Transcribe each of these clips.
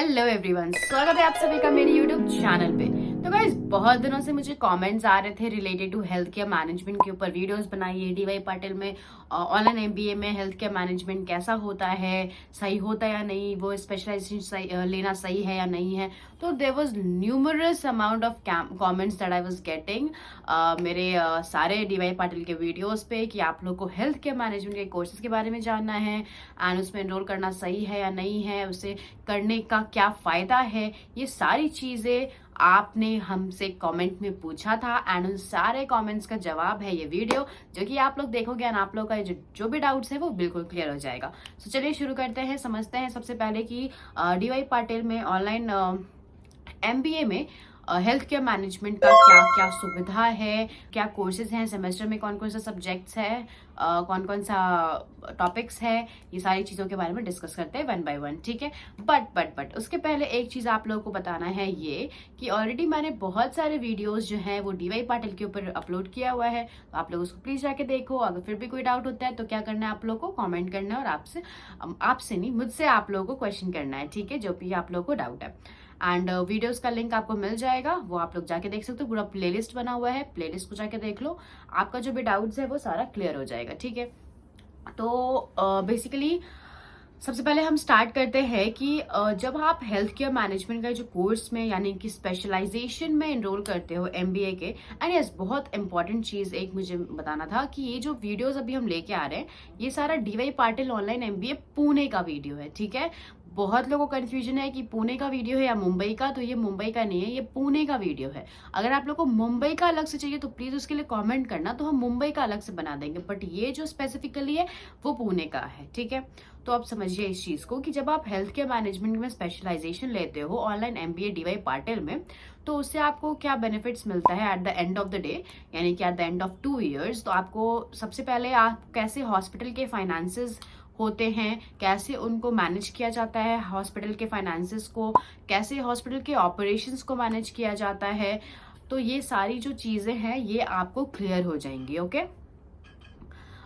Hello everyone, स्वागत है आप सभी का मेरे यूट्यूब चैनल पे। तो गाइस, बहुत दिनों से मुझे कमेंट्स आ रहे थे related to health care management के ऊपर। वीडियोस बनाइए, डीवाई पाटिल में ऑनलाइन एमबीए में हेल्थ केयर मैनेजमेंट कैसा होता है, सही होता है या नहीं, वो स्पेशलाइजेशन लेना सही है या नहीं है। तो there was numerous amount of comments that I was getting मेरे सारे डीवाई पाटिल के वीडियोस पे कि आप लोग को हेल्थ केयर मैनेजमेंट के कोर्सेज के बारे में जानना है एंड उसमें एनरोल करना सही है या नहीं है, उसे करने का क्या फायदा है। ये सारी चीजें आपने हमसे कमेंट में पूछा था एंड उन सारे कमेंट्स का जवाब है ये वीडियो, जो कि आप लोग देखोगे एंड आप लोग का जो भी डाउट्स है वो बिल्कुल क्लियर हो जाएगा। तो चलिए शुरू करते हैं, समझते हैं सबसे पहले कि डीवाई पाटिल में ऑनलाइन एमबीए में हेल्थ केयर मैनेजमेंट का क्या क्या सुविधा है, क्या कोर्सेज हैं, सेमेस्टर में कौन कौन सा सब्जेक्ट्स है, कौन कौन सा टॉपिक्स है, ये सारी चीजों के बारे में डिस्कस करते हैं वन बाय वन। ठीक है, बट उसके पहले एक चीज आप लोगों को बताना है ये कि ऑलरेडी मैंने बहुत सारे वीडियोस जो हैं वो डीवाई पाटिल के ऊपर अपलोड किया हुआ है, तो आप लोग उसको प्लीज जाके देखो। अगर फिर भी कोई डाउट होता है तो क्या करना है, आप लोग को कॉमेंट करना है और आपसे नहीं, मुझसे आप लोगों को क्वेश्चन करना है। ठीक है, जो भी आप लोग को डाउट है एंड वीडियोस का लिंक आपको मिल जाएगा, वो आप लोग जाके देख सकते हो। पूरा प्लेलिस्ट बना हुआ है, प्लेलिस्ट को जाके देख लो, आपका जो भी डाउट्स है वो सारा क्लियर हो जाएगा। ठीक है, तो बेसिकली सबसे पहले हम स्टार्ट करते हैं कि जब आप हेल्थ केयर मैनेजमेंट का जो कोर्स में यानी कि स्पेशलाइजेशन में एनरोल करते हो एमबीए के, एंड यस बहुत इंपॉर्टेंट चीज एक मुझे बताना था कि ये जो वीडियोस अभी हम लेके आ रहे हैं ये सारा DY Patil online MBA Pune का वीडियो है। ठीक है, बहुत लोगों को कंफ्यूजन है कि पुणे का वीडियो है या मुंबई का, तो ये मुंबई का नहीं है, ये पुणे का वीडियो है। अगर आप लोग को मुंबई का अलग से चाहिए तो प्लीज उसके लिए कमेंट करना, तो हम मुंबई का अलग से बना देंगे, बट ये जो स्पेसिफिकली है वो पुणे का है। ठीक है, तो आप समझिए इस चीज को कि जब आप हेल्थ केयर मैनेजमेंट में स्पेशलाइजेशन लेते हो ऑनलाइन एमबीए डीवाई पाटिल में, तो उससे आपको क्या बेनिफिट्स मिलता है at the end of the day, यानी कि at the end of 2 years. तो आपको सबसे पहले आप कैसे हॉस्पिटल के फाइनेंसेस होते हैं, कैसे उनको मैनेज किया जाता है, हॉस्पिटल के फाइनेंसेस को कैसे, हॉस्पिटल के ऑपरेशंस को मैनेज किया जाता है, तो ये सारी जो चीजें हैं ये आपको क्लियर हो जाएंगी। ओके,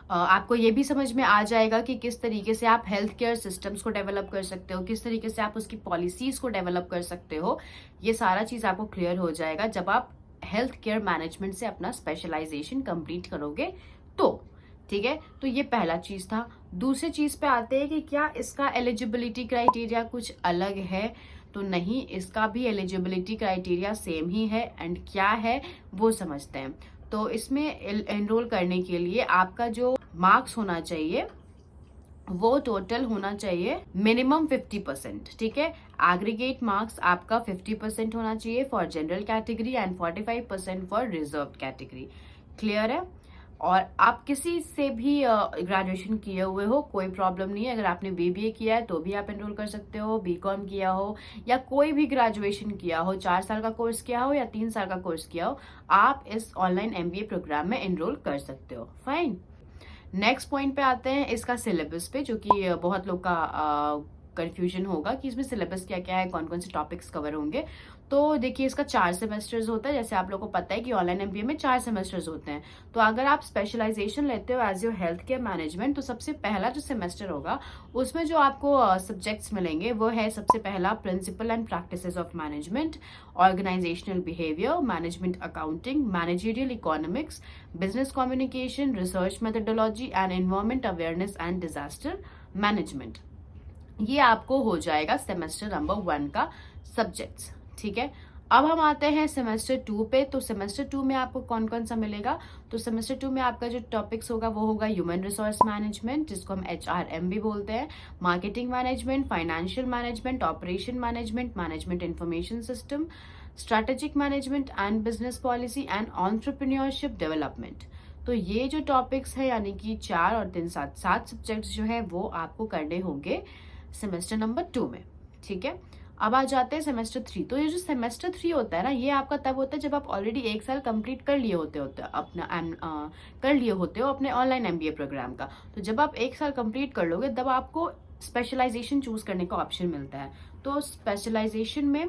आपको ये भी समझ में आ जाएगा कि किस तरीके से आप हेल्थ केयर सिस्टम्स को डेवलप कर सकते हो, किस तरीके से आप उसकी पॉलिसीज को डेवलप कर सकते हो। ये सारा चीज आपको क्लियर हो जाएगा जब आप हेल्थ केयर मैनेजमेंट से अपना स्पेशलाइजेशन कंप्लीट करोगे तो। ठीक है, तो ये पहला चीज था। दूसरी चीज पे आते हैं कि क्या इसका एलिजिबिलिटी क्राइटेरिया कुछ अलग है, तो नहीं, इसका भी एलिजिबिलिटी क्राइटेरिया सेम ही है एंड क्या है वो समझते हैं। तो इसमें एनरोल करने के लिए आपका जो मार्क्स होना चाहिए वो टोटल होना चाहिए मिनिमम 50%। ठीक है, एग्रीगेट मार्क्स आपका 50% होना चाहिए for general category and 45% for reserve category. Clear है, और आप किसी से भी ग्रेजुएशन किए हुए हो कोई प्रॉब्लम नहीं है। अगर आपने बीबीए किया है तो भी आप एनरोल कर सकते हो, बीकॉम किया हो या कोई भी ग्रेजुएशन किया हो, 4 साल का कोर्स किया हो या 3 साल का कोर्स किया हो, आप इस ऑनलाइन एमबीए प्रोग्राम में एनरोल कर सकते हो। फाइन, नेक्स्ट पॉइंट पे आते हैं इसका सिलेबस पे, जो कि बहुत लोग का कंफ्यूजन होगा कि इसमें सिलेबस क्या क्या है, कौन कौन से टॉपिक्स कवर होंगे। तो देखिए, इसका 4 सेमेस्टर्स होता है, जैसे आप लोगों को पता है कि ऑनलाइन एमबीए में 4 सेमेस्टर्स होते हैं। तो अगर आप स्पेशलाइजेशन लेते हो as your health care management, तो सबसे पहला जो सेमेस्टर होगा उसमें जो आपको सब्जेक्ट्स मिलेंगे वो है सबसे पहला principle and practices of management, organisational behaviour, management accounting, managerial economics, business communication, research methodology and environment awareness and disaster management. ये आपको हो जाएगा सेमेस्टर नंबर 1 का सब्जेक्ट्स। ठीक है, अब हम आते हैं सेमेस्टर 2 पे। तो सेमेस्टर 2 में आपको कौन कौन सा मिलेगा, तो सेमेस्टर 2 में आपका जो टॉपिक्स होगा वो होगा ह्यूमन रिसोर्स मैनेजमेंट, जिसको हम HRM भी बोलते हैं, marketing management, financial management, operation management, management information system, strategic management and business policy and entrepreneurship development. तो ये जो टॉपिक्स है यानी कि 4 और 3 7 सब्जेक्ट्स जो है वो आपको करने होंगे सेमेस्टर नंबर 2 में। ठीक है, अब आ जाते हैं सेमेस्टर 3। तो ये जो सेमेस्टर 3 होता है ना, ये आपका तब होता है जब आप ऑलरेडी 1 साल कंप्लीट कर लिए होते हो अपने ऑनलाइन एमबीए प्रोग्राम का। तो जब आप 1 साल कंप्लीट कर लोगे तब आपको स्पेशलाइजेशन चूज करने का ऑप्शन मिलता है। तो स्पेशलाइजेशन में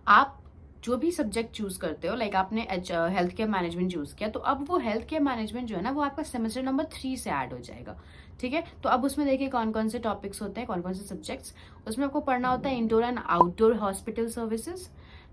आप जो भी सब्जेक्ट चूज करते हो, लाइक आपने हेल्थ केयर मैनेजमेंट चूज किया, तो अब वो हेल्थ केयर मैनेजमेंट जो है ना वो आपका सेमेस्टर नंबर 3 से ऐड हो जाएगा। ठीक है। तो अब उसमें देखिए कौन कौन से टॉपिक्स होते हैं, कौन कौन से सब्जेक्ट्स। उसमें आपको पढ़ना होता है indoor and outdoor hospital services,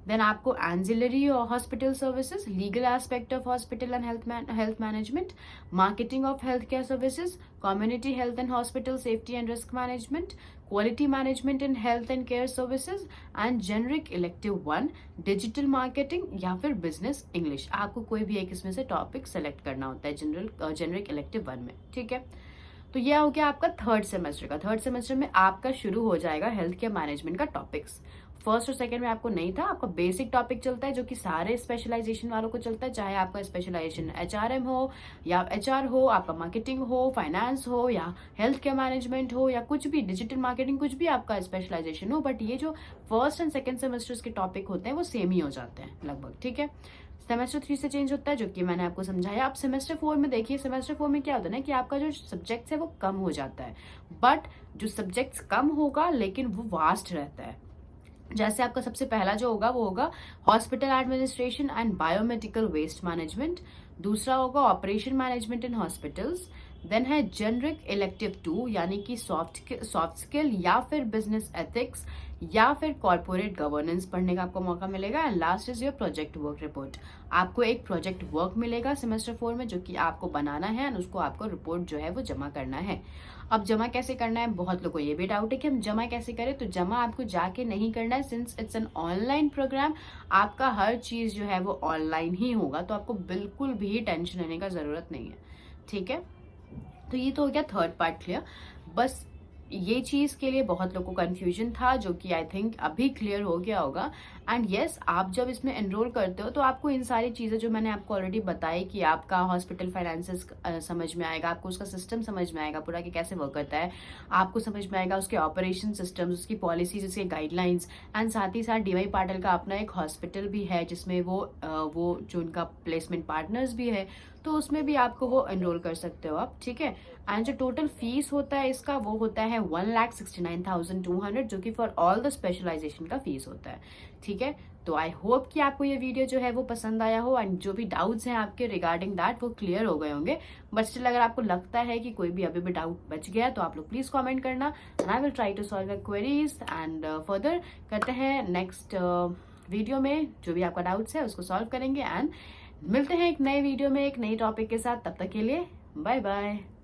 then आपको ancillary hospital services, legal aspect of hospital and health management, marketing of health care services, community health and hospital safety and risk management, quality management in health and care services and generic elective 1 digital marketing या फिर business English. आपको कोई भी एक इसमें से topic select करना होता है जेनरिक इलेक्टिव 1 में, ठीक है। तो यह हो गया आपका थर्ड सेमेस्टर का। थर्ड सेमेस्टर में आपका शुरू हो जाएगा हेल्थ केयर मैनेजमेंट का टॉपिक्स। फर्स्ट और सेकंड में आपको नहीं था, आपका बेसिक टॉपिक चलता है जो कि सारे स्पेशलाइजेशन वालों को चलता है, चाहे आपका स्पेशलाइजेशन एचआरएम हो या एचआर हो, आपका मार्केटिंग हो, फाइनेंस हो या हेल्थ केयर मैनेजमेंट हो या कुछ भी डिजिटल मार्केटिंग, कुछ भी आपका स्पेशलाइजेशन हो। बट ये जो फर्स्ट एंड सेकंड सेमेस्टर्स के टॉपिक होते हैं वो सेम ही हो जाते हैं लगभग, ठीक है। सेमेस्टर 3 से चेंज होता है, जो कि मैंने आपको समझाया। अब सेमेस्टर 4 में देखिए, सेमेस्टर 4 में क्या होता है ना कि आपका जो सब्जेक्ट्स है वो कम हो जाता है, बट जो सब्जेक्ट्स कम होगा लेकिन वो वास्ट रहता है। जैसे आपका सबसे पहला जो होगा वो होगा hospital administration and biomedical waste management, दूसरा होगा operation management in hospitals, then है जेनरिक इलेक्टिव 2 यानी कि सॉफ्ट स्किल या फिर बिजनेस एथिक्स या फिर कॉर्पोरेट गवर्नेंस पढ़ने का आपको मौका मिलेगा, and last is your project work report. आपको एक प्रोजेक्ट वर्क मिलेगा सेमेस्टर 4 में जो कि आपको बनाना है एंड उसको आपको रिपोर्ट जो है वो जमा करना है। अब जमा कैसे करना है, बहुत लोगों को ये भी डाउट है कि हम जमा कैसे करें। तो जमा आपको जाके नहीं करना है, since it's an online programme, आपका हर चीज जो है वो ऑनलाइन ही होगा, तो आपको बिल्कुल भी टेंशन लेने का जरूरत नहीं है, ठीक है। तो ये तो हो गया थर्ड पार्ट क्लियर। बस ये चीज के लिए बहुत लोगों को कंफ्यूजन था, जो कि आई थिंक अभी क्लियर हो गया होगा। एंड यस, आप जब इसमें एनरोल करते हो तो आपको इन सारी चीजें जो मैंने आपको ऑलरेडी बताई कि आपका हॉस्पिटल फाइनेंसेस समझ में आएगा, आपको उसका सिस्टम समझ में आएगा पूरा कि कैसे वर्क करता है, आपको समझ में आएगा उसके ऑपरेशन सिस्टम्स, उसकी पॉलिसीज, उसके गाइडलाइंस, एंड साथ ही साथ डीवाई पाटिल का अपना एक हॉस्पिटल भी है जिसमें वो जो उनका प्लेसमेंट पार्टनर्स भी है, तो उसमें भी आपको वो एनरोल कर सकते हो आप, ठीक है। एंड जो टोटल फीस होता है इसका वो होता है 1,69,200, जो कि फॉर ऑल द स्पेशलाइजेशन का फीस होता है, ठीक है। तो आई होप कि आपको ये वीडियो जो है वो पसंद आया हो एंड जो भी डाउट्स हैं आपके रिगार्डिंग दैट वो क्लियर हो गए होंगे। बट स्टिल अगर आपको लगता है कि कोई भी अभी भी डाउट बच गया तो आप लोग प्लीज कॉमेंट करना, and I will try to solve your queries and further करते हैं नेक्स्ट वीडियो में जो भी आपका डाउट्स है उसको सॉल्व करेंगे, एंड मिलते हैं एक नए वीडियो में एक नई टॉपिक के साथ। तब तक के लिए बाय बाय।